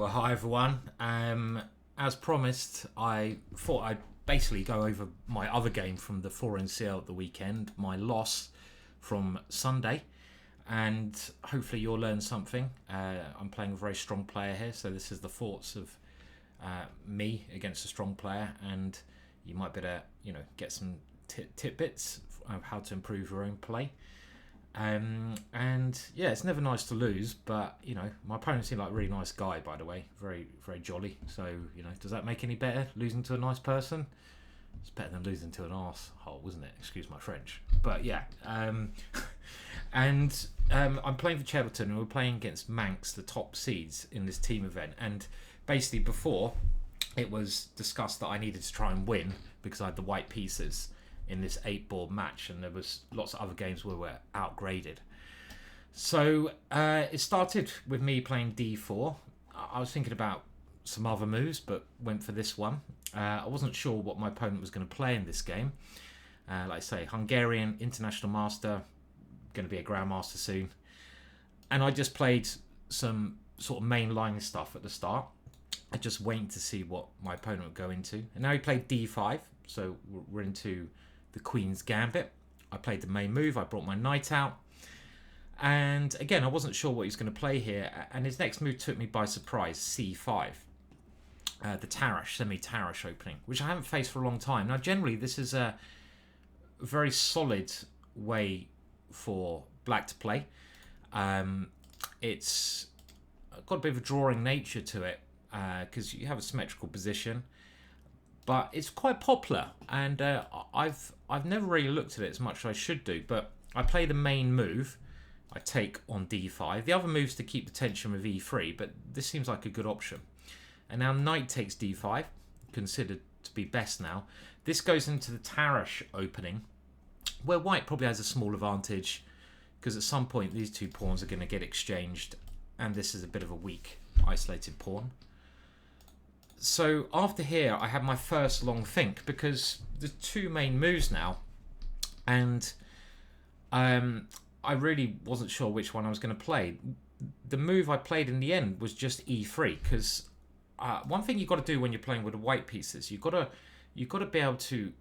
Well, hi everyone. As promised, I thought I'd basically go over my other game from the 4NCL at the weekend, my loss from Sunday, and hopefully you'll learn something. I'm playing a very strong player here, so this is the thoughts of me against a strong player, and you might better, get some tidbits of how to improve your own play. And yeah, it's never nice to lose, but my opponent seemed like a really nice guy, by the way, very very jolly. So does that make any better, losing to a nice person? It's better than losing to an arsehole, wasn't it? Excuse my French. But yeah, and I'm playing for Cheddleton, and we're playing against Manx, the top seeds in this team event. And basically before, it was discussed that I needed to try and win because I had the white pieces in this 8-board match, and there was lots of other games where we're outgraded. So it started with me playing d4. I was thinking about some other moves, but went for this one. I wasn't sure what my opponent was going to play in this game. Like I say, Hungarian international master, going to be a grandmaster soon. And I just played some sort of mainline stuff at the start. I just waiting to see what my opponent would go into. And now he played d5, so we're into the Queen's Gambit. I played the main move. I brought my knight out. And again, I wasn't sure what he was going to play here. And his next move took me by surprise, c5. The Tarrasch, semi-Tarrasch opening, which I haven't faced for a long time. Now, generally, this is a very solid way for black to play. It's got a bit of a drawing nature to it because you have a symmetrical position. But it's quite popular, and I've never really looked at it as much as I should do. But I play the main move. I take on d5. The other move's to keep the tension with e3, but this seems like a good option. And now knight takes d5, considered to be best now. This goes into the Tarrasch opening, where white probably has a small advantage, because at some point these two pawns are going to get exchanged, and this is a bit of a weak, isolated pawn. So after here, I had my first long think, because there's two main moves now, and I really wasn't sure which one I was going to play. The move I played in the end was just e3, because one thing you've got to do when you're playing with the white pieces, you've got to be able to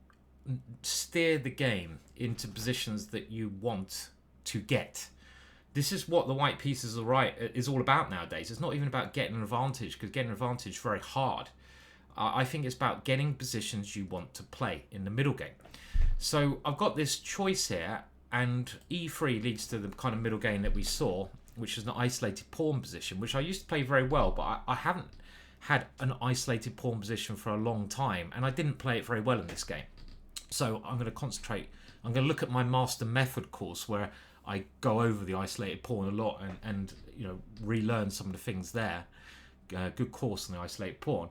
steer the game into positions that you want to get. This is what the white pieces is all about nowadays. It's not even about getting an advantage, because getting an advantage is very hard. I think it's about getting positions you want to play in the middle game. So I've got this choice here, and e3 leads to the kind of middle game that we saw, which is an isolated pawn position, which I used to play very well, but I haven't had an isolated pawn position for a long time, and I didn't play it very well in this game. So I'm going to concentrate. I'm going to look at my master method course, where I go over the isolated pawn a lot and relearn some of the things there. Good course on the isolated pawn.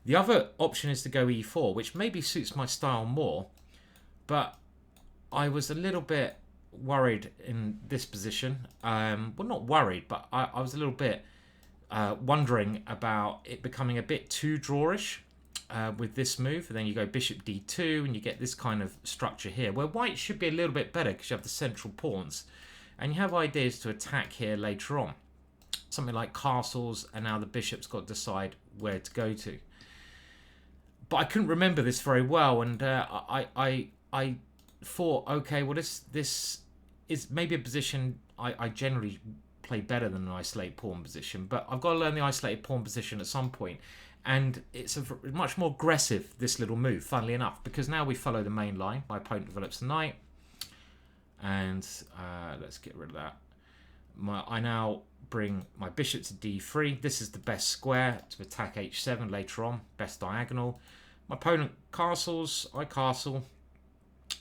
The other option is to go e4, which maybe suits my style more, but I was a little bit worried in this position. Well, not worried, but I was a little bit wondering about it becoming a bit too drawish with this move. And then you go bishop d2, and you get this kind of structure here, where white should be a little bit better because you have the central pawns. And you have ideas to attack here later on. Something like castles, and now the bishop's got to decide where to go to. But I couldn't remember this very well, and I thought, okay, well this is maybe a position I generally play better than an isolated pawn position, but I've got to learn the isolated pawn position at some point. And it's a much more aggressive, this little move, funnily enough, because now we follow the main line. My opponent develops a knight. And let's get rid of that. I now bring my bishop to d3. This is the best square to attack h7 later on. Best diagonal. My opponent castles. I castle.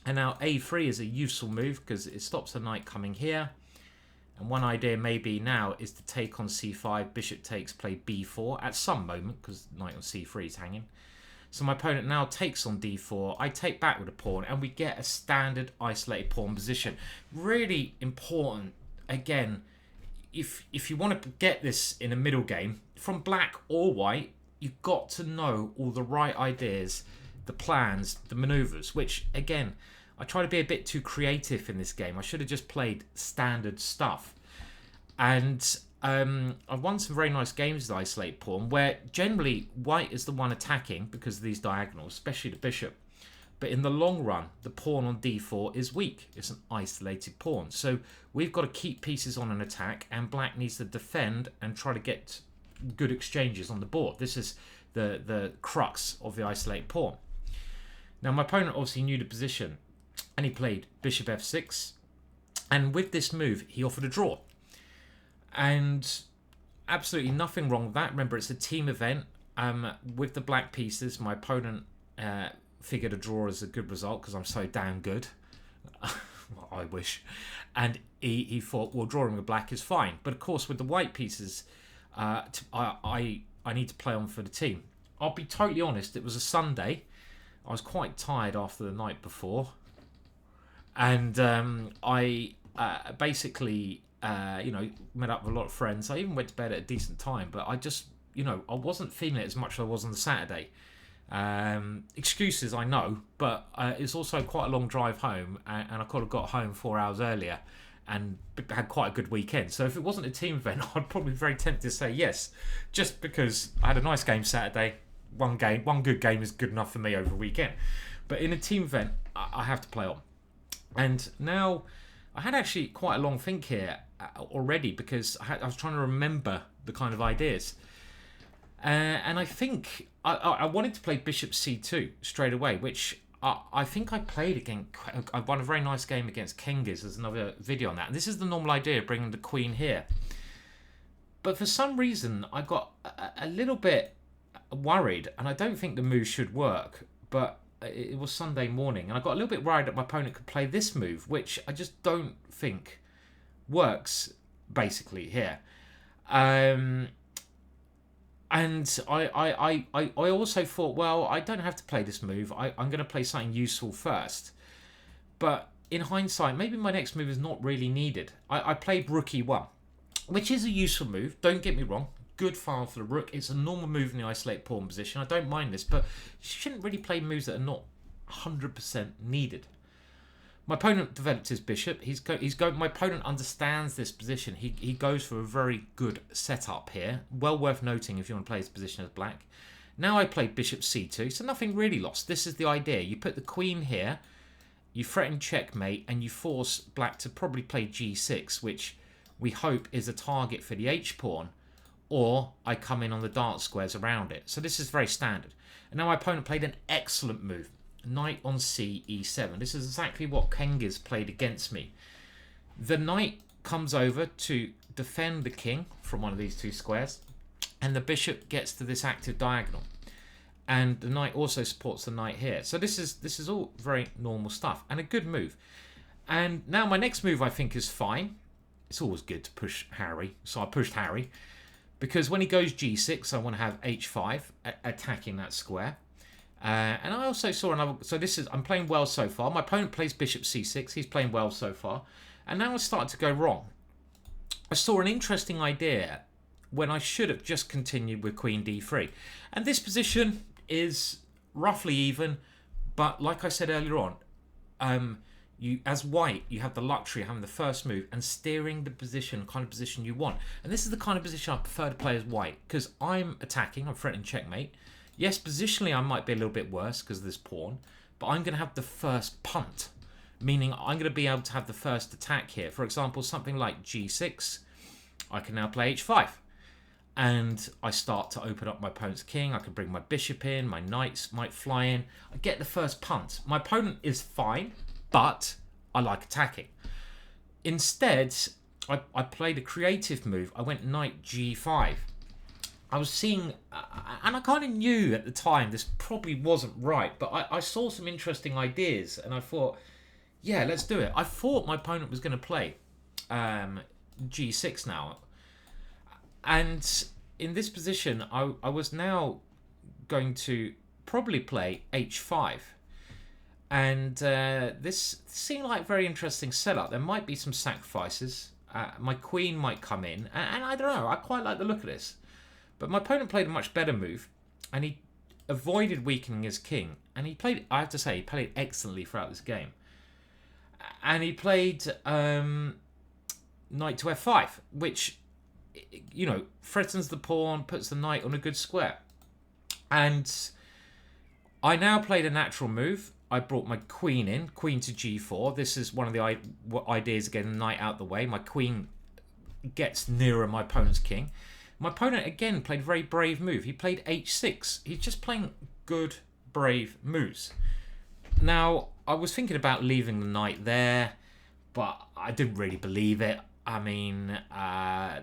And now a3 is a useful move because it stops the knight coming here. And one idea maybe now is to take on c5. Bishop takes, play b4 at some moment, because knight on c3 is hanging. So my opponent now takes on d4. I take back with a pawn, and we get a standard isolated pawn position. Really important. Again, if you want to get this in a middle game, from black or white, you've got to know all the right ideas, the plans, the maneuvers, which, again, I try to be a bit too creative in this game. I should have just played standard stuff. And I've won some very nice games with isolate pawn, where generally white is the one attacking because of these diagonals, especially the bishop. But in the long run, the pawn on d4 is weak. It's an isolated pawn. So we've got to keep pieces on an attack, and black needs to defend and try to get good exchanges on the board. This is the crux of the isolated pawn. Now, my opponent obviously knew the position, and he played bishop f6. And with this move, he offered a draw. And absolutely nothing wrong with that. Remember, it's a team event. With the black pieces, my opponent figured a draw as a good result because I'm so damn good. Well, I wish. And he thought, well, drawing with black is fine. But of course, with the white pieces, I need to play on for the team. I'll be totally honest, it was a Sunday. I was quite tired after the night before. And I basically, met up with a lot of friends. I even went to bed at a decent time. But I just, I wasn't feeling it as much as I was on the Saturday. Excuses, I know, but it's also quite a long drive home, and I could have got home 4 hours earlier and had quite a good weekend. So if it wasn't a team event, I'd probably be very tempted to say yes, just because I had a nice game Saturday. One good game is good enough for me over a weekend. But in a team event, I have to play on. And now I had actually quite a long think here already, because I was trying to remember the kind of ideas. And I think I wanted to play bishop c2 straight away, which I think I played against. I won a very nice game against Cengiz. There's another video on that. And this is the normal idea, bringing the queen here. But for some reason, I got a little bit worried, and I don't think the move should work. But it was Sunday morning, and I got a little bit worried that my opponent could play this move, which I just don't think works, basically, here. And I also thought, well, I don't have to play this move. I'm going to play something useful first. But in hindsight, maybe my next move is not really needed. I played rook e1, which is a useful move. Don't get me wrong. Good file for the rook. It's a normal move in the isolated pawn position. I don't mind this, but you shouldn't really play moves that are not 100% needed. My opponent developed his bishop. My opponent understands this position. He goes for a very good setup here. Well worth noting if you want to play his position as black. Now I played bishop c2, so nothing really lost. This is the idea. You put the queen here, you threaten checkmate, and you force black to probably play g6, which we hope is a target for the h-pawn, or I come in on the dark squares around it. So this is very standard. And now my opponent played an excellent move. Knight on c e7. This is exactly what Cengiz played against me. The knight comes over to defend the king from one of these two squares, and the bishop gets to this active diagonal. And the knight also supports the knight here. So this is all very normal stuff and a good move. And now my next move I think is fine. It's always good to push Harry. So I pushed Harry, because when he goes g6, I want to have h5 attacking that square. And I also saw another. So I'm playing well so far. My opponent plays bishop c6. He's playing well so far. And now it's starting to go wrong. I saw an interesting idea when I should have just continued with queen d3. And this position is roughly even. But like I said earlier on, you as white, you have the luxury of having the first move and steering the position, kind of position you want. And this is the kind of position I prefer to play as white, because I'm attacking. I'm threatening checkmate. Yes, positionally I might be a little bit worse because of this pawn, but I'm going to have the first punt, meaning I'm going to be able to have the first attack here. For example, something like g6, I can now play h5, and I start to open up my opponent's king. I can bring my bishop in, my knights might fly in. I get the first punt. My opponent is fine, but I like attacking. Instead, I played a creative move. I went knight g5. I was seeing, and I kind of knew at the time this probably wasn't right, but I saw some interesting ideas, and I thought, yeah, let's do it. I thought my opponent was going to play g6 now. And in this position, I was now going to probably play h5. And this seemed like a very interesting setup. There might be some sacrifices. My queen might come in, and I don't know, I quite like the look of this. But my opponent played a much better move, and he avoided weakening his king. And he played, I have to say, he played excellently throughout this game. And he played knight to f5, which you know, threatens the pawn, puts the knight on a good square. And I now played a natural move. I brought my queen in, queen to g4. This is one of the ideas, getting the knight out the way. My queen gets nearer my opponent's king. My opponent, again, played a very brave move. He played h6. He's just playing good, brave moves. Now, I was thinking about leaving the knight there, but I didn't really believe it. I mean,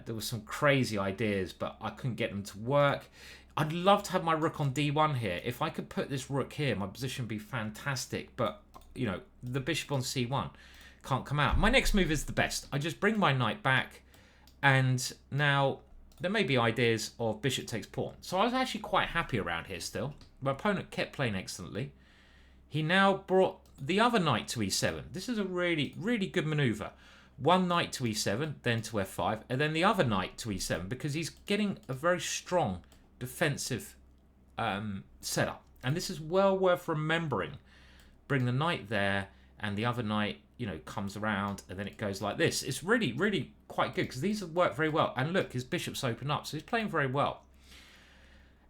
there were some crazy ideas, but I couldn't get them to work. I'd love to have my rook on d1 here. If I could put this rook here, my position would be fantastic. But, you know, the bishop on c1 can't come out. My next move is the best. I just bring my knight back, and now there may be ideas of bishop takes pawn. So I was actually quite happy around here still. My opponent kept playing excellently. He now brought the other knight to e7. This is a really, really good maneuver. One knight to e7, then to f5, and then the other knight to e7, because he's getting a very strong defensive setup. And this is well worth remembering. Bring the knight there, and the other knight, you know, comes around, and then it goes like this. It's really, really quite good, because these have worked very well. And look, his bishop's open up, so he's playing very well.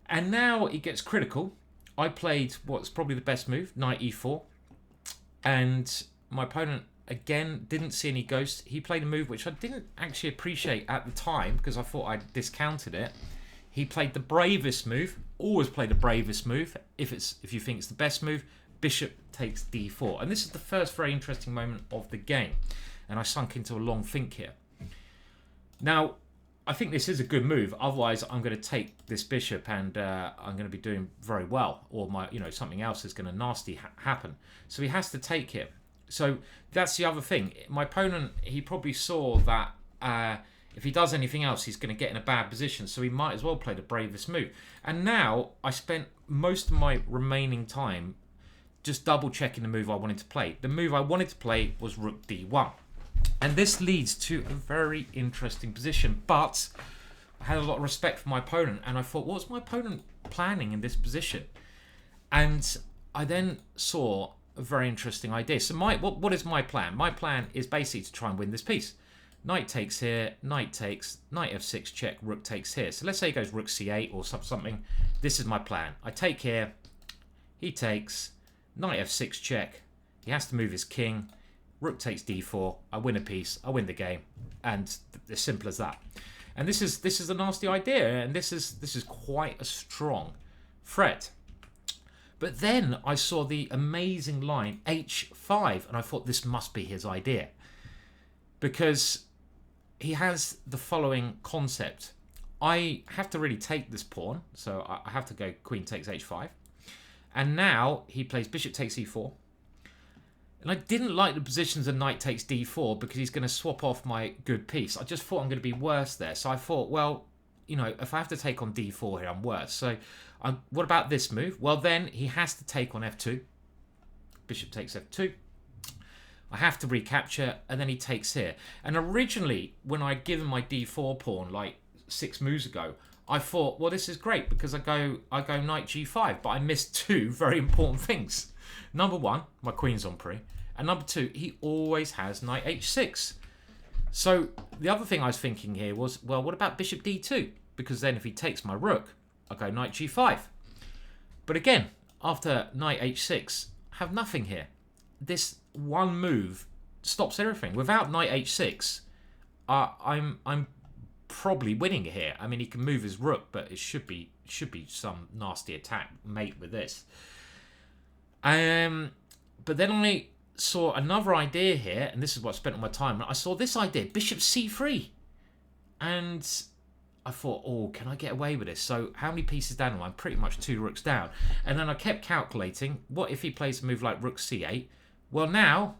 And now it gets critical. I played what's probably the best move, knight e4. And my opponent, again, didn't see any ghosts. He played a move which I didn't actually appreciate at the time, because I thought I discounted it. He played the bravest move. Always play the bravest move. If you think it's the best move, bishop takes d4. And this is the first very interesting moment of the game. And I sunk into a long think here. Now, I think this is a good move. Otherwise, I'm going to take this bishop, and I'm going to be doing very well, or something else is going to nasty happen. So he has to take here. So that's the other thing. My opponent, he probably saw that if he does anything else, he's going to get in a bad position. So he might as well play the bravest move. And now I spent most of my remaining time just double checking the move I wanted to play. The move I wanted to play was rook d1. And this leads to a very interesting position. But I had a lot of respect for my opponent, and I thought, what's my opponent planning in this position? And I then saw a very interesting idea. So what is my plan? My plan is basically to try and win this piece. Knight takes here, knight takes, knight f6 check, rook takes here. So let's say he goes rook c8 or something. This is my plan. I take here, he takes, knight f6 check. He has to move his king. Rook takes d4. I win a piece. I win the game, and as simple as that. And this is a nasty idea, and this is quite a strong threat. But then I saw the amazing line h5, and I thought this must be his idea, because he has the following concept. I have to really take this pawn, so I have to go queen takes h5, and now he plays bishop takes e4. And I didn't like the positions of knight takes d4 because he's going to swap off my good piece. I just thought I'm going to be worse there. So I thought, well, if I have to take on d4 here, I'm worse. So what about this move? Well, then he has to take on f2. Bishop takes f2. I have to recapture, and then he takes here. And originally, when I'd given my d4 pawn like 6 moves ago, I thought, well, this is great because I go knight g5, but I missed 2 very important things. Number 1, my queen's on pre. And number 2, he always has knight h6. So the other thing I was thinking here was, well, what about bishop d2? Because then if he takes my rook, I go knight g5. But again, after knight h6, I have nothing here. This one move stops everything. Without knight h6, I'm probably winning here. I mean, he can move his rook, but it should be some nasty attack mate with this. But then I saw another idea here, and this is what I spent all my time. I saw this idea, bishop c3. And I thought, oh, can I get away with this? So how many pieces down am I? I'm pretty much 2 rooks down. And then I kept calculating, what if he plays a move like rook c8? Well, now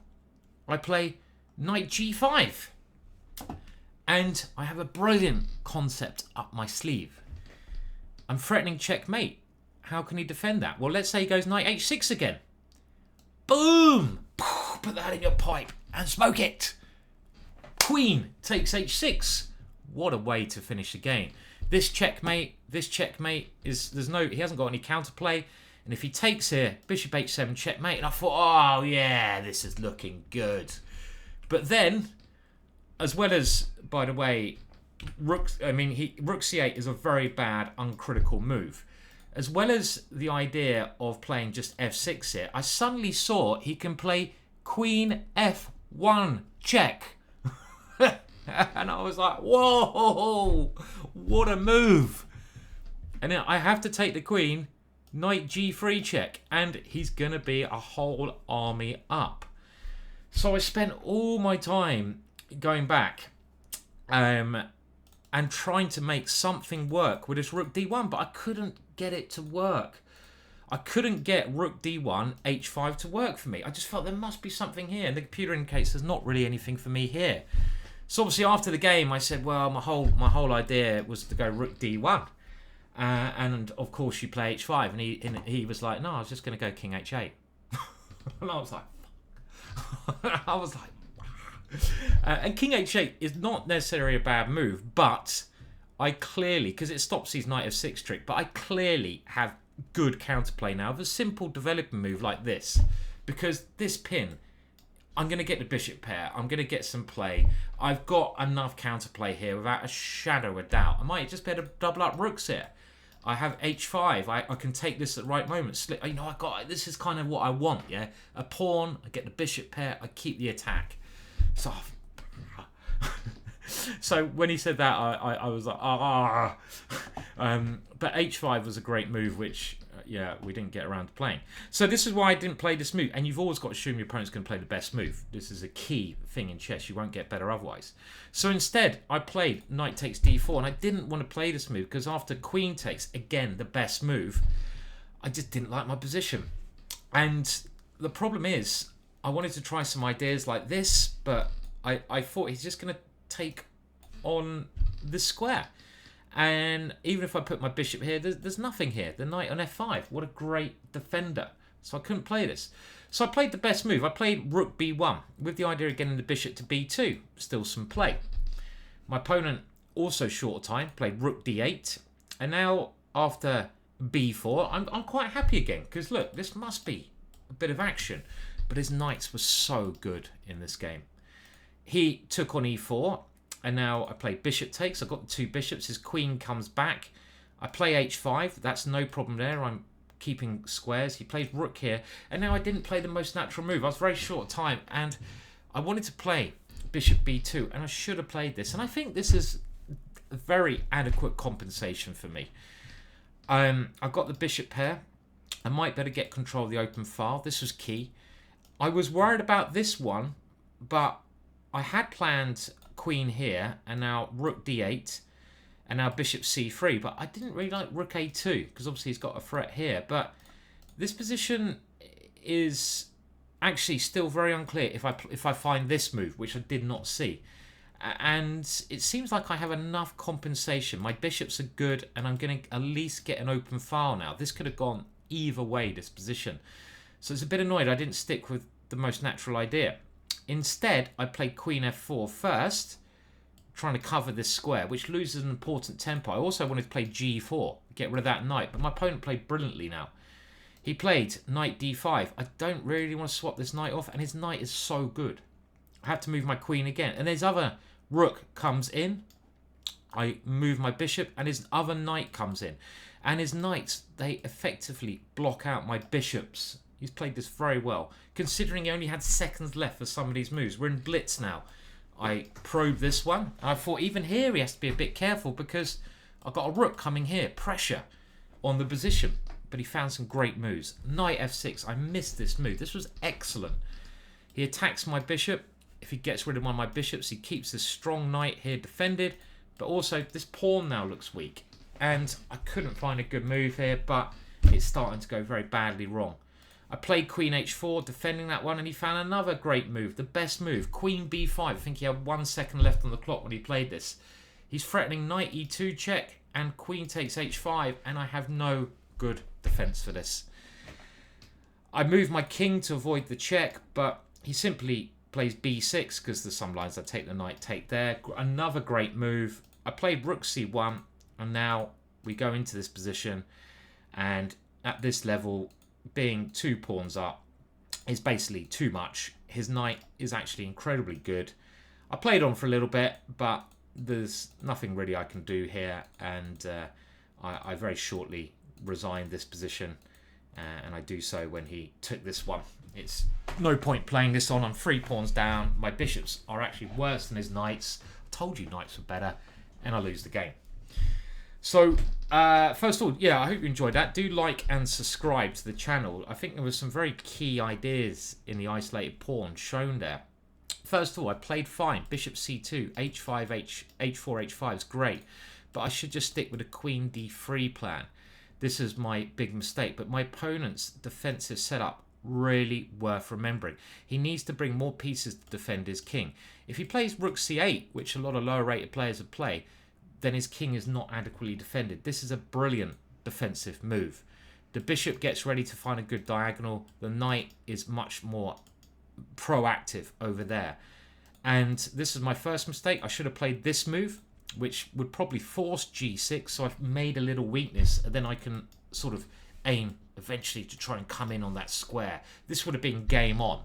I play knight g5. And I have a brilliant concept up my sleeve. I'm threatening checkmate. How can he defend that? Well, let's say he goes knight h6 again. Boom! Put that in your pipe and smoke it. Queen takes h6. What a way to finish the game. This checkmate is, he hasn't got any counterplay. And if he takes here, bishop h7 checkmate. And I thought, oh yeah, this is looking good. But then, as well as, by the way, rook c8 is a very bad uncritical move. As well as the idea of playing just f6 here, I suddenly saw he can play queen f1 check. And I was like, whoa, what a move. And then I have to take the queen, knight g3 check, and he's going to be a whole army up. So I spent all my time going back and trying to make something work with this rook d1, but I couldn't get it to work. I couldn't get rook d1, h5 to work for me. I just felt there must be something here, and the computer indicates there's not really anything for me here. So obviously after the game, I said, well, my whole idea was to go rook d1, and of course you play h5, and he was like, no, I was just going to go king h8, and I was like, I was like, and king h8 is not necessarily a bad move, but I clearly, because it stops his knight f6 trick, but I clearly have good counterplay now of a simple developing move like this, because this pin, I'm going to get the bishop pair, I'm going to get some play, I've got enough counterplay here without a shadow of doubt. I might just be able to double up rooks here. I have h5, I can take this at the right moment. You know, this is kind of what I want, yeah? A pawn, I get the bishop pair, I keep the attack. So, so when he said that, I was like, but h5 was a great move, which, yeah, we didn't get around to playing. So this is why I didn't play this move. And you've always got to assume your opponent's going to play the best move. This is a key thing in chess. You won't get better otherwise. So instead, I played knight takes d4. And I didn't want to play this move because after queen takes, again, the best move, I just didn't like my position. And the problem is, I wanted to try some ideas like this, but I thought he's just going to take on the square. And even if I put my bishop here, there's nothing here. The knight on f5. What a great defender. So I couldn't play this. So I played the best move. I played rook b1 with the idea of getting the bishop to b2. Still some play. My opponent, also short time, played rook d8. And now after b4, I'm quite happy again. Because look, this must be a bit of action. But his knights were so good in this game. He took on e4. And now I play bishop takes. I've got the two bishops. His queen comes back. I play h5. That's no problem there. I'm keeping squares. He plays rook here. And now I didn't play the most natural move. I was very short time. And I wanted to play bishop b2. And I should have played this. And I think this is a very adequate compensation for me. I've got the bishop pair. I might better get control of the open file. This was key. I was worried about this one. But I had planned queen here, and now rook d8, and now bishop c3, but I didn't really like rook a2 because obviously he's got a threat here. But this position is actually still very unclear if I find this move, which I did not see. And it seems like I have enough compensation. My bishops are good, and I'm going to at least get an open file now. This could have gone either way, this position. So it's a bit annoyed I didn't stick with the most natural idea. Instead, I played queen f4 first, trying to cover this square, which loses an important tempo. I also wanted to play g4, get rid of that knight, but my opponent played brilliantly now. He played knight d5. I don't really want to swap this knight off, and his knight is so good. I have to move my queen again, and his other rook comes in. I move my bishop, and his other knight comes in. And his knights, they effectively block out my bishops. He's played this very well, considering he only had seconds left for some of these moves. We're in blitz now. I probe this one. I thought even here he has to be a bit careful because I've got a rook coming here. Pressure on the position. But he found some great moves. Knight f6. I missed this move. This was excellent. He attacks my bishop. If he gets rid of one of my bishops, he keeps this strong knight here defended. But also, this pawn now looks weak. And I couldn't find a good move here, but it's starting to go very badly wrong. I played queen h4, defending that one, and he found another great move, the best move, queen b5. I think he had 1 second left on the clock when he played this. He's threatening knight e2 check, and queen takes h5, and I have no good defense for this. I move my king to avoid the check, but he simply plays b6, because there's some lines that take the knight, take there. Another great move. I played rook c1, and now we go into this position, and at this level, being 2 pawns up is basically too much. His knight is actually incredibly good. I played on for a little bit, but there's nothing really I can do here, and I very shortly resigned this position, and I do so when he took this one. It's no point playing this on. I'm 3 pawns down. My bishops are actually worse than his knights. I told you knights were better, and I lose the game. So, first of all, yeah, I hope you enjoyed that. Do like and subscribe to the channel. I think there was some very key ideas in the isolated pawn shown there. First of all, I played fine. Bishop c2, h5, h4, h5 is great. But I should just stick with a queen d3 plan. This is my big mistake. But my opponent's defensive setup, really worth remembering. He needs to bring more pieces to defend his king. If he plays rook c8, which a lot of lower rated players would play, then his king is not adequately defended. This is a brilliant defensive move. The bishop gets ready to find a good diagonal. The knight is much more proactive over there. And this is my first mistake. I should have played this move, which would probably force g6. So I've made a little weakness, and then I can sort of aim eventually to try and come in on that square. This would have been game on,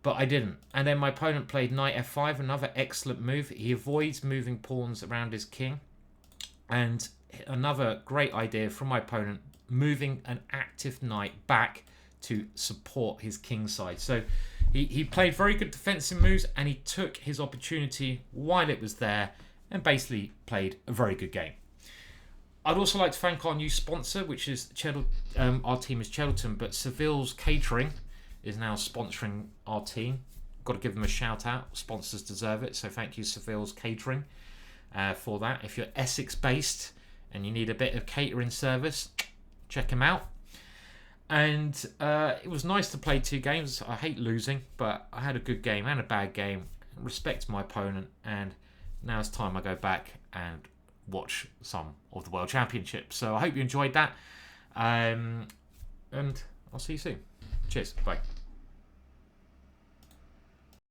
but I didn't. And then my opponent played knight f5, another excellent move. He avoids moving pawns around his king. And another great idea from my opponent, moving an active knight back to support his king side. So he played very good defensive moves, and he took his opportunity while it was there and basically played a very good game. I'd also like to thank our new sponsor, which is our team is Cheddleton, but Seville's Catering is now sponsoring our team. Got to give them a shout out. Sponsors deserve it. So thank you, Seville's Catering, for that. If you're Essex based and you need a bit of catering service, check them out. And it was nice to play 2 games. I hate losing, but I had a good game and a bad game. Respect my opponent, and now it's time I go back and watch some of the World Championships. So I hope you enjoyed that, and I'll see you soon. Cheers. Bye.